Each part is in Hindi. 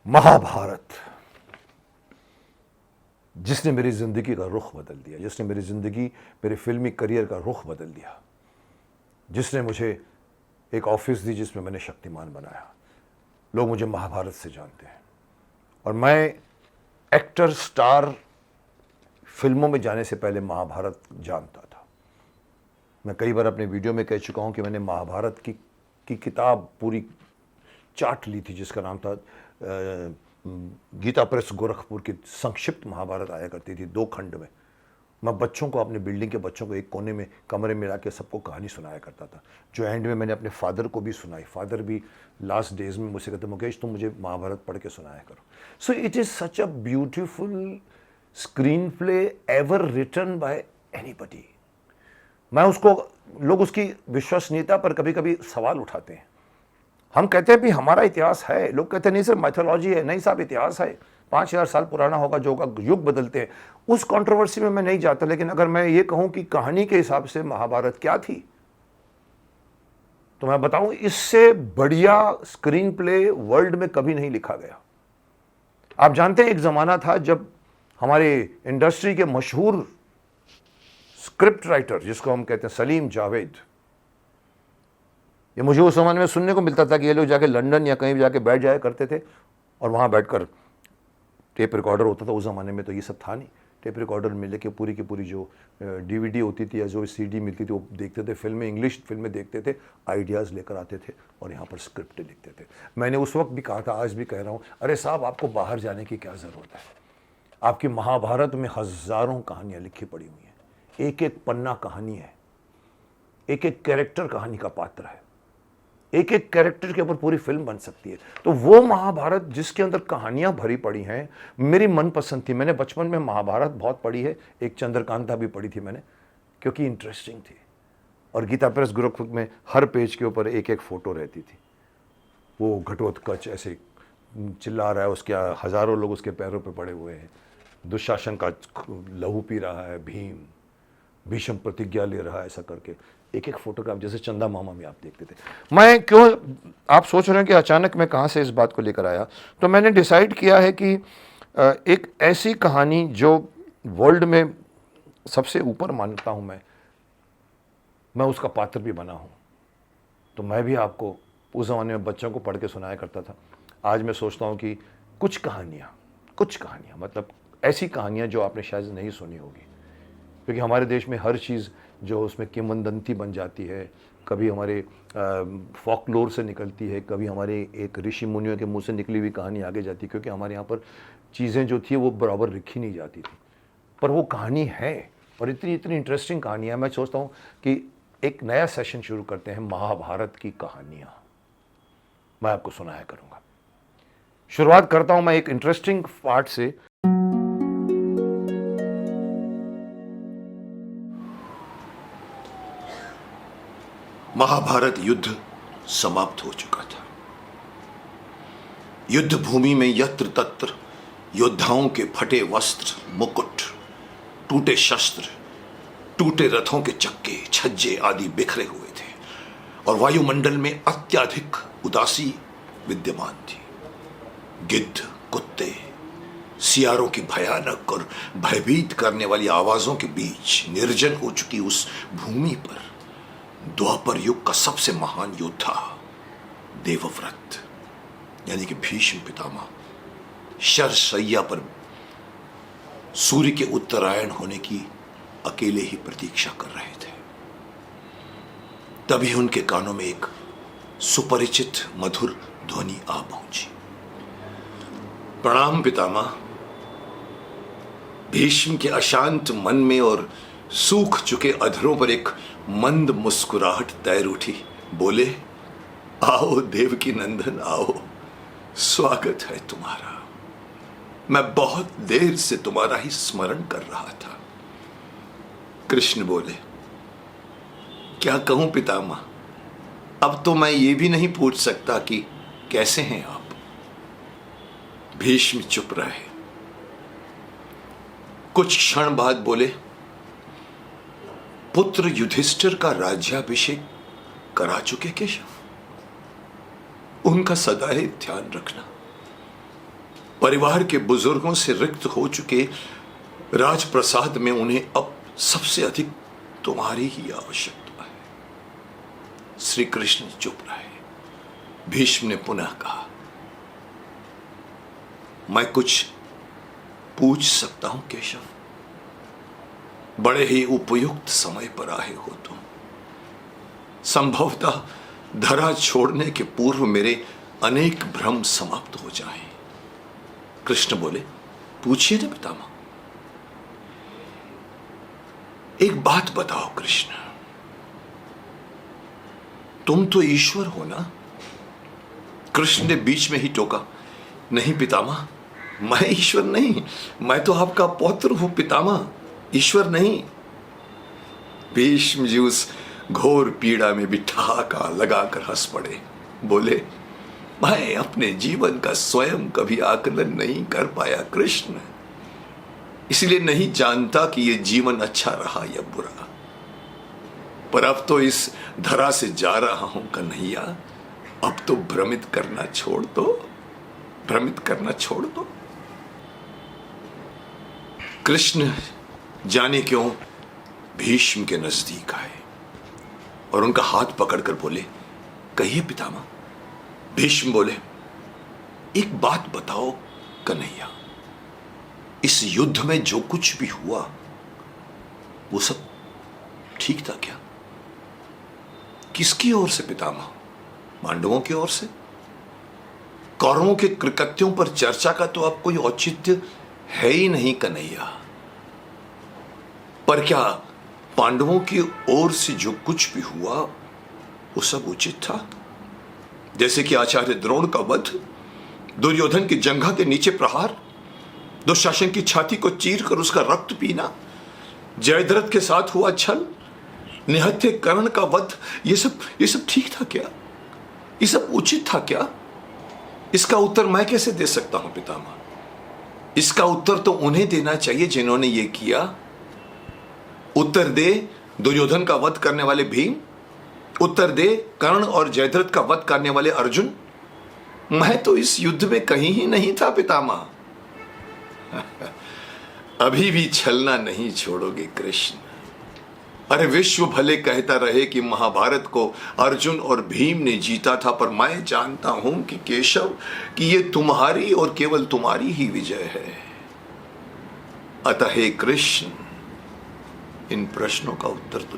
महाभारत जिसने मेरी जिंदगी का रुख बदल दिया, जिसने मेरी जिंदगी, मेरे फिल्मी करियर का रुख बदल दिया, जिसने मुझे एक ऑफिस दी जिसमें मैंने शक्तिमान बनाया। लोग मुझे महाभारत से जानते हैं और मैं एक्टर स्टार फिल्मों में जाने से पहले महाभारत जानता था। मैं कई बार अपने वीडियो में कह चुका हूं कि मैंने महाभारत की किताब पूरी चाट ली थी जिसका नाम था गीता प्रेस गोरखपुर की संक्षिप्त महाभारत आया करती थी 2 खंड में। मैं बच्चों को, अपने बिल्डिंग के बच्चों को एक कोने में कमरे में ला के सबको कहानी सुनाया करता था, जो एंड में मैंने अपने फादर को भी सुनाई। फादर भी लास्ट डेज में मुझसे कहते, मुकेश तुम मुझे महाभारत पढ़ के सुनाया करो। So it is such a beautiful screenplay ever written by anybody. मैं उसको, लोग उसकी विश्वसनीयता पर कभी कभी सवाल उठाते हैं। हम कहते हैं भी हमारा इतिहास है, लोग कहते हैं नहीं सर माइथोलॉजी है। नहीं साहब, इतिहास है, 5000 साल पुराना होगा, जो होगा, युग बदलते हैं। उस कंट्रोवर्सी में मैं नहीं जाता, लेकिन अगर मैं ये कहूं कि कहानी के हिसाब से महाभारत क्या थी, तो मैं बताऊं इससे बढ़िया स्क्रीन प्ले वर्ल्ड में कभी नहीं लिखा गया। आप जानते हैं एक जमाना था जब हमारे इंडस्ट्री के मशहूर स्क्रिप्ट राइटर, जिसको हम कहते हैं सलीम जावेद, ये मुझे उस जमाने में सुनने को मिलता था कि ये लोग जाके लंदन या कहीं भी जाके बैठ जाया करते थे और वहाँ बैठकर टेप रिकॉर्डर होता था। उस ज़माने में तो ये सब था नहीं। टेप रिकॉर्डर में लेके पूरी की पूरी जो डीवीडी होती थी या जो सीडी मिलती थी वो देखते थे, फिल्में, इंग्लिश फिल्में देखते थे, आइडियाज़ लेकर आते थे और यहाँ पर स्क्रिप्ट लिखते थे। मैंने उस वक्त भी कहा था, आज भी कह रहा हूँ, अरे साहब आपको बाहर जाने की क्या ज़रूरत है। आपकी महाभारत में हज़ारों कहानियाँ लिखी पड़ी हुई हैं, एक एक पन्ना कहानी है, एक एक कैरेक्टर कहानी का पात्र है, एक एक कैरेक्टर के ऊपर पूरी फिल्म बन सकती है। तो वो महाभारत जिसके अंदर कहानियां भरी पड़ी हैं, मेरी मनपसंद थी। मैंने बचपन में महाभारत बहुत पढ़ी है, एक चंद्रकांता भी पढ़ी थी मैंने, क्योंकि इंटरेस्टिंग थी। और गीता प्रेस गोरखपुर में हर पेज के ऊपर एक एक फोटो रहती थी। वो घटोत्कच ऐसे चिल्ला रहा है, उसके हजारों लोग उसके पैरों पर पड़े हुए हैं, दुशासन का लहू पी रहा है, भीष्म प्रतिज्ञा ले रहा है, ऐसा करके एक एक फोटोग्राफ, जैसे चंदा मामा में आप देखते थे। मैं क्यों, आप सोच रहे हैं कि अचानक मैं कहाँ से इस बात को लेकर आया, तो मैंने डिसाइड किया है कि एक ऐसी कहानी जो वर्ल्ड में सबसे ऊपर मानता हूँ मैं उसका पात्र भी बना हूँ। तो मैं भी आपको उस ज़माने में बच्चों को पढ़ के सुनाया करता था। आज मैं सोचता हूँ कि कुछ कहानियाँ मतलब ऐसी कहानियाँ जो आपने शायद नहीं सुनी होगी, क्योंकि हमारे देश में हर चीज़ जो उसमें किंवदंती बन जाती है, कभी हमारे फॉकलोर से निकलती है, कभी हमारे एक ऋषि मुनियों के मुंह से निकली हुई कहानी आगे जाती है, क्योंकि हमारे यहाँ पर चीज़ें जो थी वो बराबर लिखी नहीं जाती थी, पर वो कहानी है और इतनी इंटरेस्टिंग कहानी है। मैं सोचता हूँ कि एक नया सेशन शुरू करते हैं, महाभारत की कहानियाँ मैं आपको सुनाया करूँगा। शुरुआत करता हूँ मैं एक इंटरेस्टिंग पार्ट से। महाभारत युद्ध समाप्त हो चुका था। युद्ध भूमि में यत्र तत्र योद्धाओं के फटे वस्त्र, मुकुट, टूटे शस्त्र, टूटे रथों के चक्के, छज्जे आदि बिखरे हुए थे और वायुमंडल में अत्यधिक उदासी विद्यमान थी। गिद्ध, कुत्ते, सियारों की भयानक और भयभीत करने वाली आवाजों के बीच निर्जन हो चुकी उस भूमि पर द्वापर युग का सबसे महान योद्धा देवव्रत यानी कि भीष्म पितामह शरशैया पर सूर्य के उत्तरायण होने की अकेले ही प्रतीक्षा कर रहे थे। तभी उनके कानों में एक सुपरिचित मधुर ध्वनि आ पहुंची। प्रणाम पितामह। भीष्म के अशांत मन में और सूख चुके अधरों पर एक मंद मुस्कुराहट तैर उठी। बोले, आओ देवकी नंदन आओ, स्वागत है तुम्हारा। मैं बहुत देर से तुम्हारा ही स्मरण कर रहा था। कृष्ण बोले, क्या कहूं पितामह, अब तो मैं ये भी नहीं पूछ सकता कि कैसे हैं आप। भीष्म चुप रहे। कुछ क्षण बाद बोले, पुत्र युधिष्ठिर का राज्याभिषेक करा चुके केशव, उनका सदैव ध्यान रखना। परिवार के बुजुर्गों से रिक्त हो चुके राजप्रसाद में उन्हें अब सबसे अधिक तुम्हारी ही आवश्यकता है। श्री कृष्ण चुप रहे। भीष्म ने पुनः कहा, मैं कुछ पूछ सकता हूं केशव? बड़े ही उपयुक्त समय पर आए हो तुम। संभवतः धरा छोड़ने के पूर्व मेरे अनेक भ्रम समाप्त हो जाएं। कृष्ण बोले, पूछिए ना पितामह। एक बात बताओ कृष्ण, तुम तो ईश्वर हो ना? कृष्ण ने बीच में ही टोका, नहीं पितामह, मैं ईश्वर नहीं, मैं तो आपका पौत्र हूं पितामह, ईश्वर नहीं। भीष्म जी उस घोर पीड़ा में भी ठहाका लगाकर हंस पड़े। बोले, मैं अपने जीवन का स्वयं कभी आकलन नहीं कर पाया कृष्ण, इसलिए नहीं जानता कि यह जीवन अच्छा रहा या बुरा। पर अब तो इस धरा से जा रहा हूं कन्हैया, अब तो भ्रमित करना छोड़ दो, भ्रमित करना छोड़ दो। कृष्ण जाने क्यों भीष्म के नजदीक आए और उनका हाथ पकड़कर बोले, कहिए पितामह। भीष्म बोले, एक बात बताओ कन्हैया, इस युद्ध में जो कुछ भी हुआ वो सब ठीक था क्या? किसकी ओर से पितामह? पांडवों की ओर से? कौरवों के कृत्यों पर चर्चा का तो अब कोई औचित्य है ही नहीं कन्हैया। पर क्या पांडवों की ओर से जो कुछ भी हुआ वो सब उचित था? जैसे कि आचार्य द्रोण का वध, दुर्योधन की जंघा के नीचे प्रहार, दुशासन की छाती को चीर कर उसका रक्त पीना, जयद्रथ के साथ हुआ छल, निहत्थे कर्ण का वध, ये सब ठीक था क्या? ये सब उचित था क्या? इसका उत्तर मैं कैसे दे सकता हूं पितामह? इसका उत्तर तो उन्हें देना चाहिए जिन्होंने ये किया। उत्तर दे दुर्योधन का वध करने वाले भीम, उत्तर दे कर्ण और जयद्रथ का वध करने वाले अर्जुन। मैं तो इस युद्ध में कहीं ही नहीं था पितामह। अभी भी छलना नहीं छोड़ोगे कृष्ण? अरे विश्व भले कहता रहे कि महाभारत को अर्जुन और भीम ने जीता था, पर मैं जानता हूं कि केशव, कि ये तुम्हारी और केवल तुम्हारी ही विजय है। अतः हे कृष्ण, इन प्रश्नों का उत्तर तो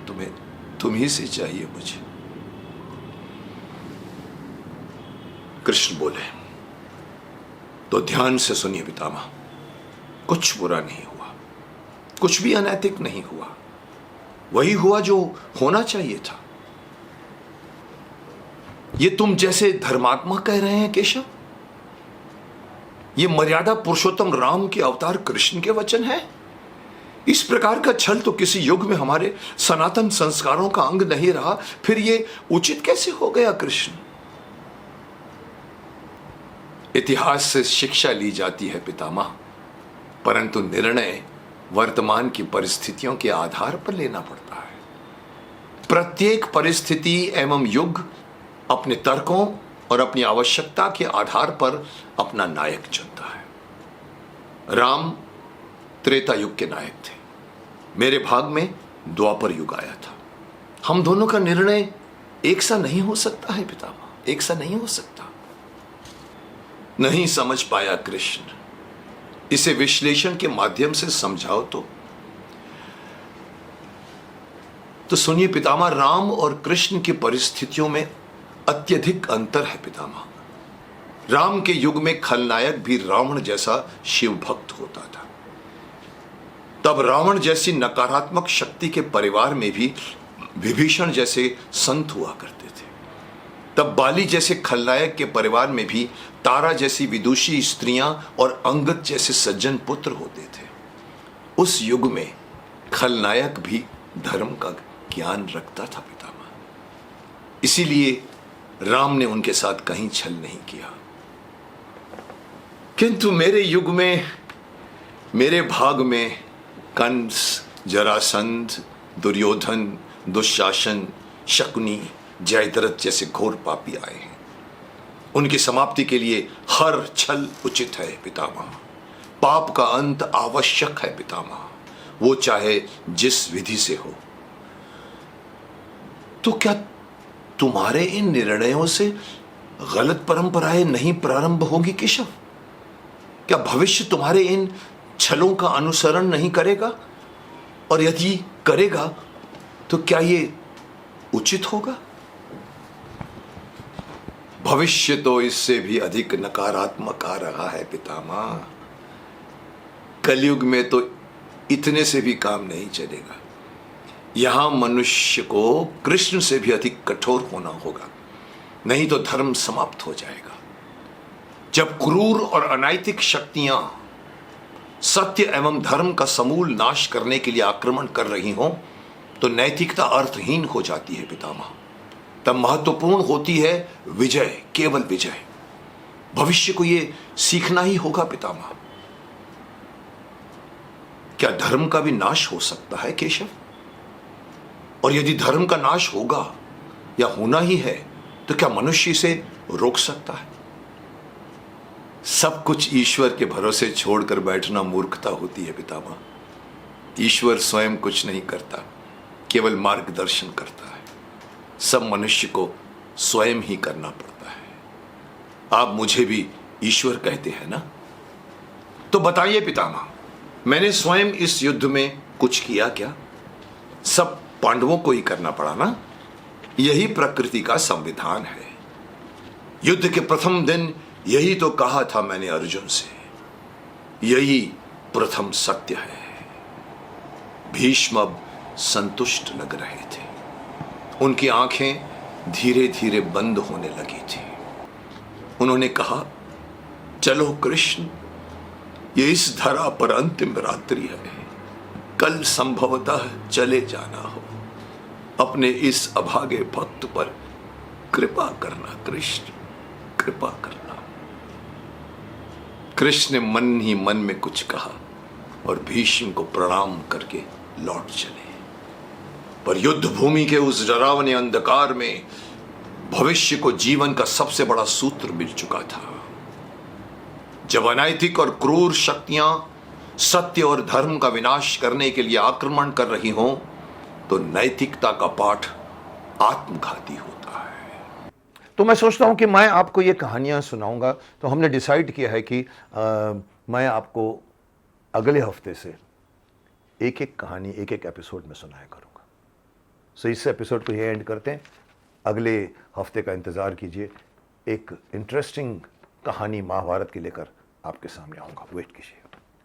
तुम ही से चाहिए मुझे। कृष्ण बोले, तो ध्यान से सुनिए पितामह, कुछ बुरा नहीं हुआ, कुछ भी अनैतिक नहीं हुआ, वही हुआ जो होना चाहिए था। ये तुम जैसे धर्मात्मा कह रहे हैं केशव? ये मर्यादा पुरुषोत्तम राम के अवतार कृष्ण के वचन है? इस प्रकार का छल तो किसी युग में हमारे सनातन संस्कारों का अंग नहीं रहा, फिर ये उचित कैसे हो गया कृष्ण? इतिहास से शिक्षा ली जाती है पितामह, परंतु निर्णय वर्तमान की परिस्थितियों के आधार पर लेना पड़ता है। प्रत्येक परिस्थिति एवं युग अपने तर्कों और अपनी आवश्यकता के आधार पर अपना नायक चुनता है। राम त्रेता युग के नायक थे, मेरे भाग में द्वापर युग आया था। हम दोनों का निर्णय एक सा नहीं हो सकता है पितामह, एक सा नहीं हो सकता। नहीं समझ पाया कृष्ण? इसे विश्लेषण के माध्यम से समझाओ तो सुनिए पितामह, राम और कृष्ण की परिस्थितियों में अत्यधिक अंतर है पितामह। राम के युग में खलनायक भी रावण जैसा शिव भक्त होता था। तब रावण जैसी नकारात्मक शक्ति के परिवार में भी विभीषण जैसे संत हुआ करते थे। तब बाली जैसे खलनायक के परिवार में भी तारा जैसी विदुषी स्त्रियां और अंगद जैसे सज्जन पुत्र होते थे। उस युग में खलनायक भी धर्म का ज्ञान रखता था पितामह, इसीलिए राम ने उनके साथ कहीं छल नहीं किया। किंतु मेरे युग में, मेरे भाग में कंस, जरासंध, दुर्योधन, दुशासन, शकुनी, जयद्रथ जैसे घोर पापी आए हैं। उनकी समाप्ति के लिए हर छल उचित है पितामह। पाप का अंत आवश्यक है पितामह, वो चाहे जिस विधि से हो। तो क्या तुम्हारे इन निर्णयों से गलत परंपराएं नहीं प्रारंभ होगी केशव? क्या भविष्य तुम्हारे इन छलों का अनुसरण नहीं करेगा? और यदि करेगा तो क्या ये उचित होगा? भविष्य तो इससे भी अधिक नकारात्मक आ रहा है पितामह। कलयुग में तो इतने से भी काम नहीं चलेगा। यहां मनुष्य को कृष्ण से भी अधिक कठोर होना होगा, नहीं तो धर्म समाप्त हो जाएगा। जब क्रूर और अनैतिक शक्तियां सत्य एवं धर्म का समूल नाश करने के लिए आक्रमण कर रही हों तो नैतिकता अर्थहीन हो जाती है पितामह। तब महत्वपूर्ण होती है विजय, केवल विजय। भविष्य को यह सीखना ही होगा पितामह। क्या धर्म का भी नाश हो सकता है केशव? और यदि धर्म का नाश होगा या होना ही है तो क्या मनुष्य इसे रोक सकता है? सब कुछ ईश्वर के भरोसे छोड़कर बैठना मूर्खता होती है पितामह। ईश्वर स्वयं कुछ नहीं करता, केवल मार्गदर्शन करता है। सब मनुष्य को स्वयं ही करना पड़ता है। आप मुझे भी ईश्वर कहते हैं ना? तो बताइए पितामह, मैंने स्वयं इस युद्ध में कुछ किया क्या? सब पांडवों को ही करना पड़ा ना? यही प्रकृति का संविधान है। युद्ध के प्रथम दिन यही तो कहा था मैंने अर्जुन से, यही प्रथम सत्य है। भीष्म अब संतुष्ट लग रहे थे। उनकी आंखें धीरे धीरे बंद होने लगी थी। उन्होंने कहा, चलो कृष्ण, ये इस धरा पर अंतिम रात्रि है। कल संभवतः चले जाना हो। अपने इस अभागे भक्त पर कृपा करना कृष्ण, कृपा करना। कृष्ण ने मन ही मन में कुछ कहा और भीष्म को प्रणाम करके लौट चले। पर युद्ध भूमि के उस डरावने अंधकार में भविष्य को जीवन का सबसे बड़ा सूत्र मिल चुका था। जब अनैतिक और क्रूर शक्तियां सत्य और धर्म का विनाश करने के लिए आक्रमण कर रही हों तो नैतिकता का पाठ आत्मघाती होता है। तो मैं सोचता हूं कि मैं आपको ये कहानियां सुनाऊंगा। तो हमने डिसाइड किया है कि मैं आपको अगले हफ्ते से एक एक कहानी एक एक एपिसोड में सुनाया करूंगा। सो इस एपिसोड को ये एंड करते हैं। अगले हफ्ते का इंतज़ार कीजिए। एक इंटरेस्टिंग कहानी महाभारत की लेकर आपके सामने आऊँगा। वेट कीजिए।